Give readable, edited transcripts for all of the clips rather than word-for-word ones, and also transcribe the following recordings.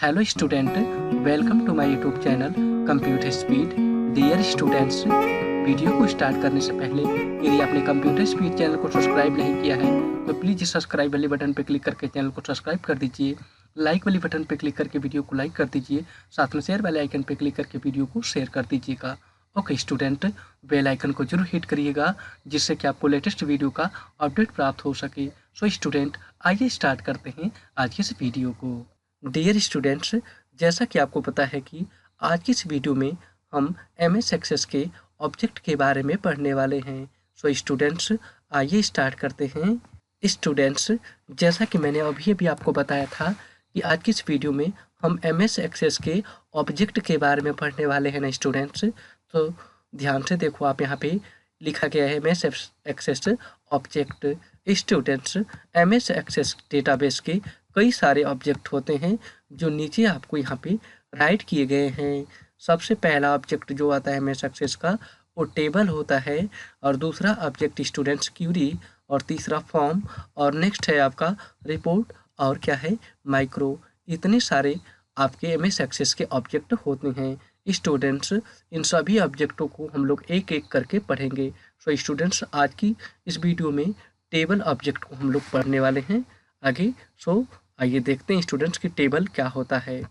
Hello student, welcome to my YouTube channel computer speed. Dear students, video को start करने से पहले यदि आपने कंप्यूटर स्पीड चैनल को सब्सक्राइब नहीं किया है तो प्लीज़ सब्सक्राइब वाले बटन पर क्लिक करके चैनल को सब्सक्राइब कर दीजिए। लाइक वाले बटन पर क्लिक करके वीडियो को लाइक कर दीजिए। साथ में शेयर वाले आइकन पर क्लिक करके वीडियो को शेयर कर दीजिएगा। ओके स्टूडेंट, बेल आइकन को जरूर हिट करिएगा जिससे कि आपको लेटेस्ट वीडियो का अपडेट प्राप्त हो सके। सो स्टूडेंट, आइए स्टार्ट करते हैं आज की इस वीडियो को। डियर स्टूडेंट्स, जैसा कि आपको पता है कि आज की इस वीडियो में हम MS एक्सेस के ऑब्जेक्ट के बारे में पढ़ने वाले हैं। सो स्टूडेंट्स, आइए स्टार्ट करते हैं। स्टूडेंट्स, जैसा कि मैंने अभी आपको बताया था कि आज की इस वीडियो में हम MS एक्सेस के ऑब्जेक्ट के बारे में पढ़ने वाले हैं ना स्टूडेंट्स। तो ध्यान से देखो, आप यहाँ पे लिखा गया है MS access object. Students, MS access database के कई सारे ऑब्जेक्ट होते हैं जो नीचे आपको यहाँ पे राइट किए गए हैं। सबसे पहला ऑब्जेक्ट जो आता है MS एक्सेस का वो टेबल होता है, और दूसरा ऑब्जेक्ट स्टूडेंट्स क्यूरी, और तीसरा फॉर्म, और नेक्स्ट है आपका रिपोर्ट, और क्या है माइक्रो। इतने सारे आपके MS एक्सेस के ऑब्जेक्ट होते हैं। स्टूडेंट्स, इन सभी ऑब्जेक्टों को हम लोग एक एक करके पढ़ेंगे। सो स्टूडेंट्स, आज की इस वीडियो में टेबल ऑब्जेक्ट को हम लोग पढ़ने वाले हैं आगे। सो आइए देखते हैं स्टूडेंट्स की टेबल क्या होता है।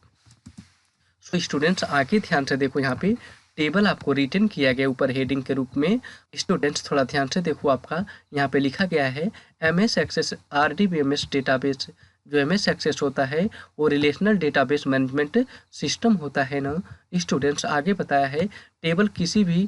सो स्टूडेंट्स, आगे ध्यान से देखो, यहाँ पे टेबल आपको रिटन किया गया ऊपर हेडिंग के रूप में। स्टूडेंट्स थोड़ा ध्यान से देखो, आपका यहाँ पे लिखा गया है MS एक्सेस RDBMS डेटाबेस। जो MS एक्सेस होता है वो रिलेशनल डेटाबेस मैनेजमेंट सिस्टम होता है ना स्टूडेंट्स। आगे बताया है टेबल किसी भी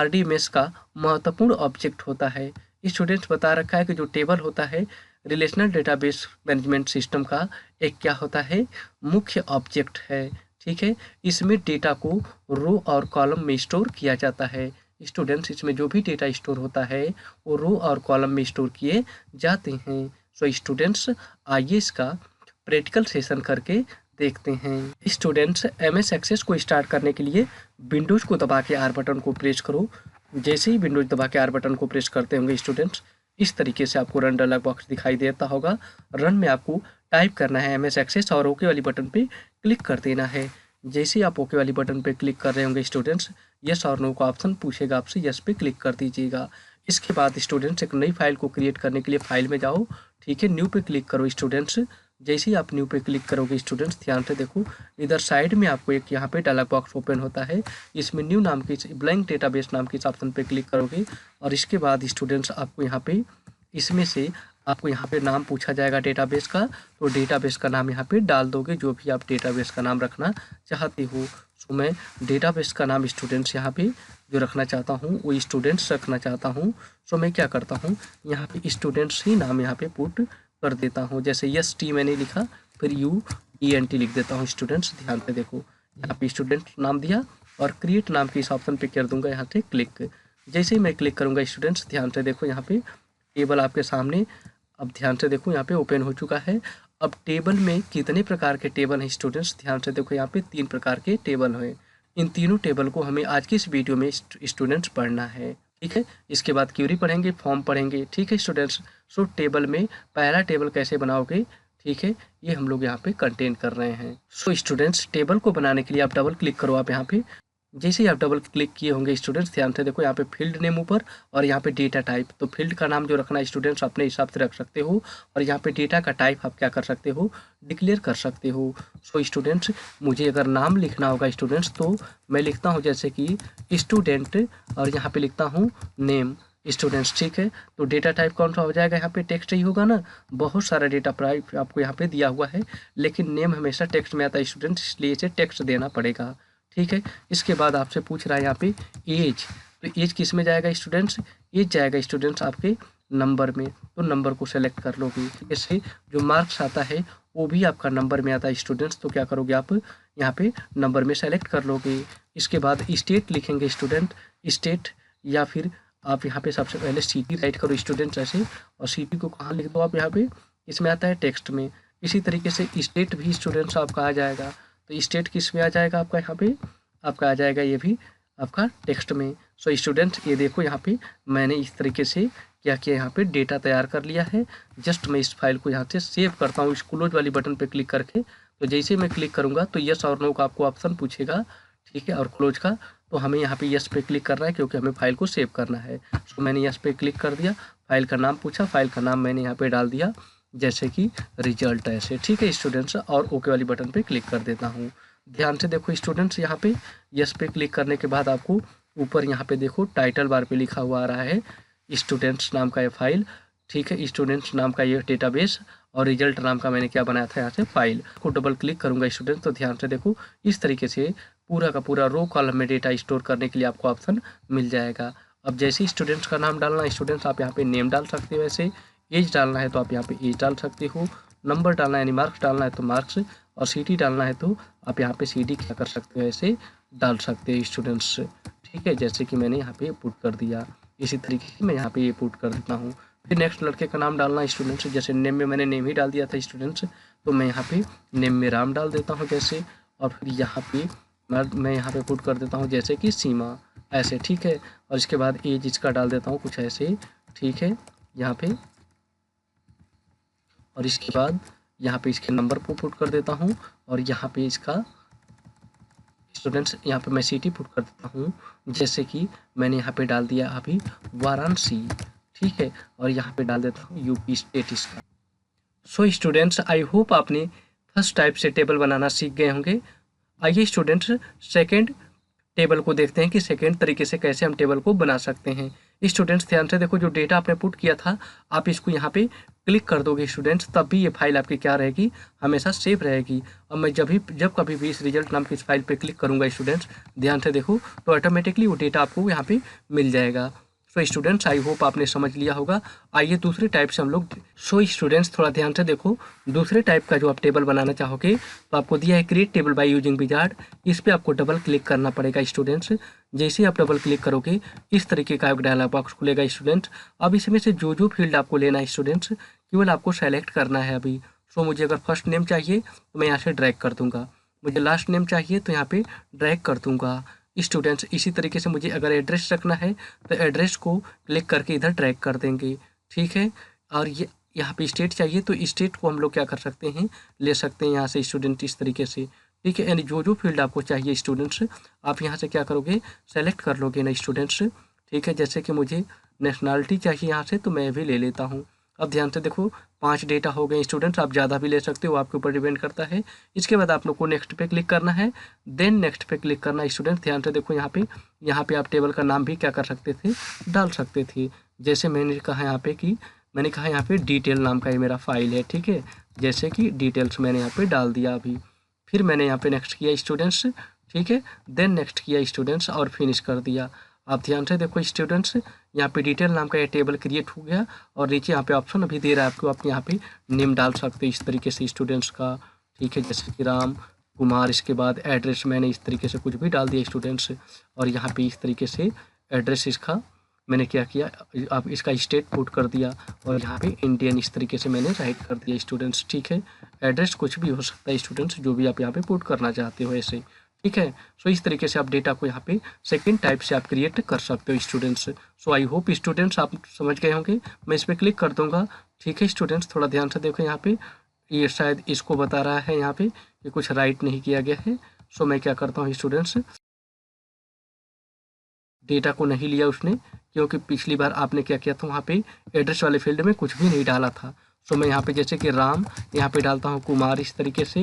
RDBMS का महत्वपूर्ण ऑब्जेक्ट होता है। स्टूडेंट्स, बता रखा है कि जो टेबल होता है रिलेशनल डेटाबेस मैनेजमेंट सिस्टम का एक क्या होता है, मुख्य ऑब्जेक्ट है। ठीक है, इसमें डेटा को रो और कॉलम में स्टोर किया जाता है। स्टूडेंट्स, इसमें जो भी डेटा स्टोर होता है वो रो और कॉलम में स्टोर किए जाते हैं। सो स्टूडेंट्स, आइए इसका प्रैक्टिकल सेशन करके देखते हैं। स्टूडेंट्स, MS एक्सेस को स्टार्ट करने के लिए विंडोज को दबा के R बटन को प्रेस करो। जैसे ही विंडोज दबा के R बटन को प्रेस करते होंगे स्टूडेंट्स, इस तरीके से आपको रन डायलॉग बॉक्स दिखाई देता होगा। रन में आपको टाइप करना है MS एक्सेस और ओके वाली बटन पे क्लिक कर देना है। जैसे ही आप ओके वाली बटन पे क्लिक कर रहे होंगे स्टूडेंट्स, यस और नो का ऑप्शन पूछेगा आपसे, यस पे क्लिक कर दीजिएगा। इसके बाद स्टूडेंट्स एक नई फाइल को क्रिएट करने के लिए फाइल में जाओ। ठीक है, न्यू पे क्लिक करो स्टूडेंट्स। जैसे ही आप न्यू पे क्लिक करोगे स्टूडेंट्स, ध्यान से देखो, इधर साइड में आपको एक यहाँ पे डायलॉग बॉक्स ओपन होता है। इसमें न्यू नाम की ब्लैंक डेटाबेस नाम के इस ऑप्शन पे क्लिक करोगे, और इसके बाद स्टूडेंट्स आपको यहाँ पे इसमें से आपको यहाँ पे नाम पूछा जाएगा डेटाबेस का। तो डेटाबेस का नाम यहाँ पे डाल दोगे, जो भी आप डेटाबेस का नाम रखना चाहते हो। सो मैं डेटाबेस का नाम स्टूडेंट्स यहाँ पे जो रखना चाहता हूँ वो स्टूडेंट्स रखना चाहता हूँ। सो मैं क्या करता हूँ, यहाँ पे स्टूडेंट्स ही नाम यहाँ पे पुट कर देता हूँ। जैसे ST मैंने लिखा, फिर UENT लिख देता हूँ। स्टूडेंट्स, ध्यान पे देखो, यहाँ पे स्टूडेंट नाम दिया और क्रिएट नाम के इस ऑप्शन पे कर दूंगा यहाँ से क्लिक। जैसे ही मैं क्लिक करूँगा स्टूडेंट्स, ध्यान से देखो, यहाँ पे टेबल आपके सामने, अब ध्यान से देखो, यहाँ पे ओपन हो चुका है। अब टेबल में कितने प्रकार के टेबल हैं स्टूडेंट्स, ध्यान से देखो, यहाँ पे 3 प्रकार के टेबल हैं। इन तीनों टेबल को हमें आज की इस वीडियो में स्टूडेंट्स पढ़ना है। ठीक है, इसके बाद क्यूरी पढ़ेंगे, फॉर्म पढ़ेंगे। ठीक है स्टूडेंट्स, सो टेबल में पहला टेबल कैसे बनाओगे, ठीक है, ये हम लोग यहाँ पे कंटेन कर रहे हैं। सो स्टूडेंट्स, टेबल को बनाने के लिए आप डबल क्लिक करो। आप यहाँ पे जैसे ही आप डबल क्लिक किए होंगे स्टूडेंट्स, ध्यान से देखो, यहाँ पे फील्ड नेम ऊपर और यहाँ पे डेटा टाइप। तो फील्ड का नाम जो रखना है स्टूडेंट्स अपने हिसाब से रख सकते हो, और यहाँ पे डेटा का टाइप आप क्या कर सकते हो, डिक्लेयर कर सकते हो। सो स्टूडेंट्स, मुझे अगर नाम लिखना होगा स्टूडेंट्स तो मैं लिखता हूँ जैसे कि स्टूडेंट, और यहाँ पे लिखता हूँ नेम स्टूडेंट्स। ठीक है, तो डेटा टाइप कौन सा हो जाएगा, यहाँ पे टेक्स्ट ही होगा ना। बहुत सारा डेटा टाइप आपको यहाँ पे दिया हुआ है, लेकिन नेम हमेशा टेक्स्ट में आता है स्टूडेंट्स, इसलिए इसे टेक्स्ट देना पड़ेगा। ठीक है, इसके बाद आपसे पूछ रहा है यहाँ पे एज। तो एज किस में जाएगा स्टूडेंट्स, एज जाएगा स्टूडेंट्स आपके नंबर में। तो नंबर को सेलेक्ट कर लोगे। इससे जो मार्क्स आता है वो भी आपका नंबर में आता है स्टूडेंट्स। तो क्या करोगे, आप यहाँ पे नंबर में सेलेक्ट कर लोगे। इसके बाद स्टेट लिखेंगे स्टूडेंट, स्टेट, या फिर आप यहाँ पे सबसे पहले सिटी राइट करो स्टूडेंट्स ऐसे, और सिटी को कहाँ लिख दो आप, यहाँ पे इसमें आता है टेक्स्ट में। इसी तरीके से स्टेट भी स्टूडेंट्स आपका आ जाएगा। तो स्टेट किस में आ जाएगा आपका, यहाँ पे आपका आ जाएगा ये भी आपका टेक्स्ट में। सो स्टूडेंट्स, ये देखो, यहाँ पे मैंने इस तरीके से क्या किया, यहाँ पे डेटा तैयार कर लिया है। जस्ट मैं इस फाइल को यहाँ से सेव करता हूँ, इस क्लोज वाली बटन पे क्लिक करके। तो जैसे मैं क्लिक करूँगा तो यस और नो का आपको ऑप्शन पूछेगा, ठीक है, और क्लोज का। तो हमें यहाँ पे यस पे क्लिक करना है क्योंकि हमें फाइल को सेव करना है। तो मैंने यस पे क्लिक कर दिया, फाइल का नाम पूछा, फाइल का नाम मैंने यहाँ पे डाल दिया जैसे कि रिजल्ट ऐसे, ठीक है स्टूडेंट्स, और ओके वाली बटन पे क्लिक कर देता हूँ। ध्यान से देखो स्टूडेंट्स, यहाँ पे यस पे क्लिक करने के बाद आपको ऊपर यहाँ पे देखो टाइटल बार पे लिखा हुआ आ रहा है स्टूडेंट्स नाम का ये फाइल, ठीक है, स्टूडेंट्स नाम का ये डेटाबेस और रिजल्ट नाम का मैंने क्या बनाया था यहाँ से फाइल को डबल क्लिक करूँगा स्टूडेंट। तो ध्यान से देखो इस तरीके से पूरा का पूरा रो कॉलम में डेटा स्टोर करने के लिए आपको ऑप्शन मिल जाएगा। अब जैसे स्टूडेंट्स का नाम डालना, स्टूडेंट्स आप यहाँ पे नेम डाल सकते हो, ऐसे एज डालना है तो आप यहाँ पे एज डाल सकते हो, नंबर डालना है यानी मार्क्स डालना है तो मार्क्स, और सिटी डालना है तो आप यहाँ पे सिटी क्या कर सकते हो, ऐसे डाल सकते हो स्टूडेंट्स, ठीक है, जैसे कि मैंने यहाँ पे पुट कर दिया। इसी तरीके से मैं यहाँ पे ये पुट कर देता हूँ। फिर नेक्स्ट लड़के का नाम डालना स्टूडेंट्स, जैसे नेम में मैंने नेम ही डाल दिया था स्टूडेंट्स, तो मैं यहाँ पे नेम में राम डाल देता हूँ जैसे, और फिर यहाँ पे मैं यहाँ पे पुट कर देता हूँ जैसे कि सीमा ऐसे, ठीक है, और इसके बाद एज इसका डाल देता हूँ कुछ ऐसे, ठीक है यहाँ पे, और इसके बाद यहाँ पे इसके नंबर को पुट कर देता हूँ, और यहाँ पे इसका स्टूडेंट्स यहाँ पे मैं सिटी पुट कर देता हूँ जैसे कि मैंने यहाँ पे डाल दिया अभी वाराणसी, ठीक है, और यहाँ पे डाल देता हूँ यूपी स्टेट इसका। सो स्टूडेंट्स आई होप आपने फर्स्ट टाइप से टेबल बनाना सीख गए होंगे। आइए स्टूडेंट्स सेकेंड टेबल को देखते हैं कि सेकेंड तरीके से कैसे हम टेबल को बना सकते हैं। स्टूडेंट्स ध्यान से देखो, जो डेटा आपने पुट किया था आप इसको यहाँ पे क्लिक कर दोगे स्टूडेंट्स, तब भी ये फाइल आपकी क्या रहेगी, हमेशा सेव रहेगी। और मैं जब कभी भी इस रिजल्ट नाम की इस फाइल पे क्लिक करूँगा स्टूडेंट्स, ध्यान से देखो, तो ऑटोमेटिकली वो डेटा आपको यहाँ पे मिल जाएगा। सो स्टूडेंट्स आई होप आपने समझ लिया होगा। आइए दूसरे टाइप से हम लोग, सो स्टूडेंट्स थोड़ा ध्यान से देखो, दूसरे टाइप का जो आप टेबल बनाना चाहोगे तो आपको दिया है create table by using wizard, इस पर आपको डबल क्लिक करना पड़ेगा स्टूडेंट्स। जैसे ही आप डबल क्लिक करोगे इस तरीके का एक डायलॉग बॉक्स खुलेगा स्टूडेंट्स। अब इसमें से जो फील्ड आपको लेना है स्टूडेंट्स, केवल आपको सेलेक्ट करना है अभी। सो मुझे अगर फर्स्ट नेम चाहिए तो मैं यहाँ से ड्रैग कर दूंगा, मुझे लास्ट नेम चाहिए तो यहाँ पे ड्रैग कर दूंगा स्टूडेंट्स। इसी तरीके से मुझे अगर एड्रेस रखना है तो एड्रेस को क्लिक करके इधर ड्रैग कर देंगे, ठीक है। और ये यहाँ पे स्टेट चाहिए तो स्टेट को हम लोग क्या कर सकते हैं, ले सकते हैं यहाँ से स्टूडेंट इस तरीके से, ठीक है। यानी जो फील्ड आपको चाहिए स्टूडेंट्स आप यहाँ से क्या करोगे, सेलेक्ट कर लोगे ना स्टूडेंट्स, ठीक है। जैसे कि मुझे नेशनलिटी चाहिए यहाँ से तो मैं भी ले लेता हूँ। अब ध्यान से देखो 5 डेटा हो गए स्टूडेंट्स, आप ज़्यादा भी ले सकते हो, आपके ऊपर डिपेंड करता है। इसके बाद आप लोग को नेक्स्ट पे क्लिक करना है, देन नेक्स्ट पे क्लिक करना है स्टूडेंट। ध्यान से देखो यहाँ पे आप टेबल का नाम भी क्या कर सकते थे, डाल सकते थे। जैसे मैंने कहा यहाँ पे कि मैंने कहा यहाँ पे डिटेल नाम का ये मेरा फाइल है, ठीक है, जैसे कि डिटेल्स मैंने यहाँ पे डाल दिया अभी। फिर मैंने यहाँ पे नेक्स्ट किया स्टूडेंट्स, ठीक है, देन नेक्स्ट किया स्टूडेंट्स और फिनिश कर दिया। आप ध्यान से देखो स्टूडेंट्स, यहाँ पे डिटेल नाम का ये टेबल क्रिएट हो गया, और नीचे यहाँ पे ऑप्शन अभी दे रहा है आपको, आप यहाँ पे नेम डाल सकते हो इस तरीके से स्टूडेंट्स का, ठीक है, जैसे कि राम कुमार। इसके बाद एड्रेस मैंने इस तरीके से कुछ भी डाल दिया स्टूडेंट्स, और यहाँ पे इस तरीके से एड्रेस इसका मैंने क्या किया, आप इसका स्टेट पुट कर दिया, और यहाँ पे इंडियन इस तरीके से मैंने राइट कर दिया स्टूडेंट्स, ठीक है। एड्रेस कुछ भी हो सकता है स्टूडेंट्स, जो भी आप यहाँ पे पुट करना चाहते हो ऐसे, ठीक है। सो इस तरीके से आप डेटा को यहाँ पे सेकंड टाइप से आप क्रिएट कर सकते हो students. So I hope students आप समझ गए होंगे। मैं इस पर क्लिक कर दूंगा, ठीक है स्टूडेंट्स, थोड़ा ध्यान से देखो, यहाँ पे ये शायद इसको बता रहा है यहाँ पे कि कुछ राइट नहीं किया गया है। सो मैं क्या करता हूँ स्टूडेंट्स, डेटा को नहीं लिया उसने, क्योंकि पिछली बार आपने क्या किया था, वहाँ पे एड्रेस वाले फील्ड में कुछ भी नहीं डाला था। सो मैं यहाँ पे जैसे कि राम यहाँ पे डालता हूँ कुमार इस तरीके से,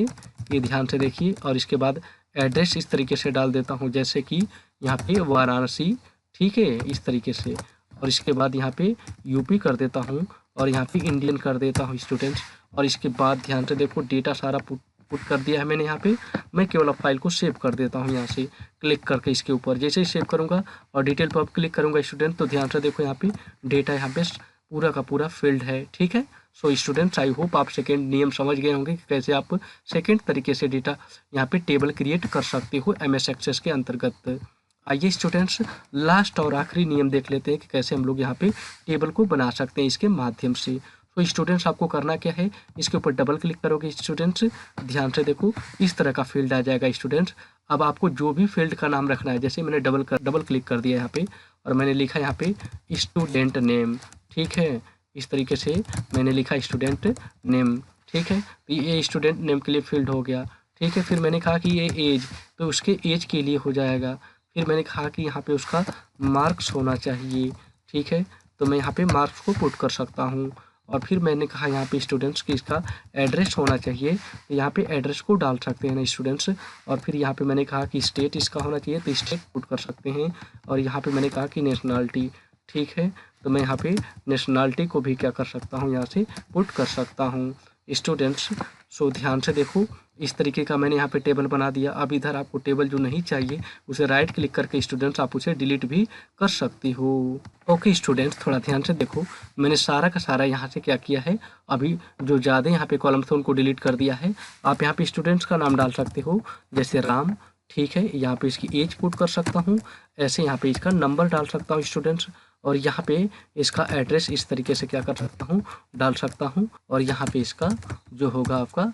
ये ध्यान से देखिए, और इसके बाद एड्रेस इस तरीके से डाल देता हूँ जैसे कि यहाँ पे वाराणसी, ठीक है, इस तरीके से, और इसके बाद यहाँ पे यूपी कर देता हूँ, और यहाँ पे इंडियन कर देता हूँ स्टूडेंट्स। और इसके बाद ध्यान से देखो डेटा सारा पुट कर दिया है मैंने यहाँ पे। मैं केवल फाइल को सेव कर देता हूँ यहाँ से क्लिक करके इसके ऊपर। जैसे ही सेव करूँगा और डिटेल पर क्लिक करूँगा स्टूडेंट, तो ध्यान से देखो यहाँ पे डेटा यहाँ पे पूरा का पूरा फील्ड है, ठीक है। सो स्टूडेंट्स आई होप आप सेकेंड नियम समझ गए होंगे कि कैसे आप सेकेंड तरीके से डेटा यहाँ पे टेबल क्रिएट कर सकते हो MS एक्सेस के अंतर्गत। आइए स्टूडेंट्स लास्ट और आखिरी नियम देख लेते हैं कि कैसे हम लोग यहाँ पे टेबल को बना सकते हैं इसके माध्यम से। तो स्टूडेंट्स आपको करना क्या है, इसके ऊपर डबल क्लिक करोगे स्टूडेंट्स, ध्यान से देखो इस तरह का फील्ड आ जाएगा स्टूडेंट्स। अब आपको जो भी फील्ड का नाम रखना है, जैसे मैंने डबल क्लिक कर दिया यहाँ पे और मैंने लिखा यहाँ पे स्टूडेंट नेम, ठीक है, इस तरीके से मैंने लिखा स्टूडेंट नेम, ठीक है। तो ये स्टूडेंट नेम के लिए फील्ड हो गया, ठीक है। फिर मैंने कहा कि ये एज, तो उसके एज के लिए हो जाएगा। फिर मैंने कहा कि यहाँ पे उसका मार्क्स होना चाहिए, ठीक है। तो मैं यहाँ पे मार्क्स को पुट कर सकता हूँ। और फिर मैंने कहा यहाँ पे स्टूडेंट्स की इसका एड्रेस होना चाहिए, तो यहाँ पे एड्रेस को डाल सकते हैं ना स्टूडेंट्स। और फिर यहाँ पे मैंने कहा कि स्टेट इसका होना चाहिए, तो स्टेट पुट कर सकते हैं। और यहाँ पे मैंने कहा कि नेशनलिटी, ठीक है। तो मैं यहाँ पे नेशनलिटी को भी क्या कर सकता हूँ, यहाँ से पुट कर सकता हूँ स्टूडेंट्स। सो ध्यान से देखो, इस तरीके का मैंने यहाँ पे टेबल बना दिया। अब इधर आपको टेबल जो नहीं चाहिए उसे राइट क्लिक करके स्टूडेंट्स आप उसे डिलीट भी कर सकती हो। ओके स्टूडेंट्स, थोड़ा ध्यान से देखो, मैंने सारा का सारा यहाँ से क्या किया है, अभी जो ज़्यादा यहाँ पे कॉलम थे उनको डिलीट कर दिया है। आप यहाँ पे स्टूडेंट्स का नाम डाल सकते हो, जैसे राम, ठीक है। यहाँ पे इसकी एज पुट कर सकता हूँ, ऐसे यहाँ पे इसका नंबर डाल सकता हूँ स्टूडेंट्स। और यहाँ पे इसका एड्रेस इस तरीके से क्या कर सकता हूँ, डाल सकता हूँ। और यहाँ पे इसका जो होगा आपका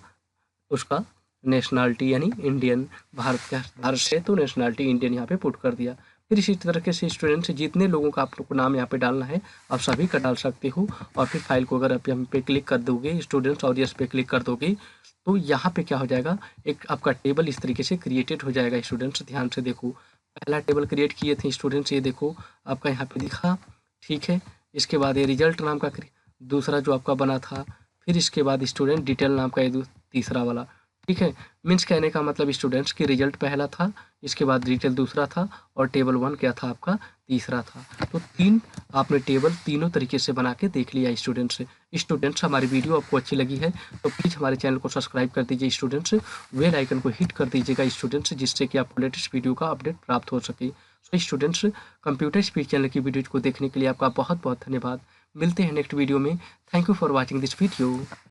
उसका नेशनलिटी यानी इंडियन, भारत से तो नेशनलिटी इंडियन यहाँ पे पुट कर दिया। फिर इसी तरीके से स्टूडेंट्स जितने लोगों का आप लोग को नाम यहाँ पे डालना है आप सभी का डाल सकते हो। और फिर फाइल को अगर आप यहाँ पे क्लिक कर दोगे स्टूडेंट्स और यस पे क्लिक कर दोगे तो यहाँ पे क्या हो जाएगा, एक आपका टेबल इस तरीके से क्रिएटेड हो जाएगा स्टूडेंट्स। ध्यान से देखो, पहला टेबल क्रिएट किए थे स्टूडेंट्स, ये देखो आपका यहाँ पे दिखा, ठीक है। इसके बाद ये रिजल्ट नाम का दूसरा जो आपका बना था। फिर इसके बाद स्टूडेंट डिटेल नाम का ये तीसरा वाला, ठीक है। मीन्स कहने का मतलब स्टूडेंट्स की रिजल्ट पहला था, इसके बाद डिटेल दूसरा था और टेबल 1 क्या था आपका तीसरा था। तो 3 आपने टेबल तीनों तरीके से बना के देख लिया स्टूडेंट्स। स्टूडेंट्स हमारी वीडियो आपको अच्छी लगी है तो प्लीज़ हमारे चैनल को सब्सक्राइब कर दीजिए स्टूडेंट्स, बेल आइकन को हिट कर दीजिएगा स्टूडेंट्स, जिससे कि आपको लेटेस्ट वीडियो का अपडेट प्राप्त हो सके। So students, computer speed channel की वीडियो को देखने के लिए आपका बहुत बहुत धन्यवाद। मिलते हैं नेक्स्ट वीडियो में। Thank you for watching this video.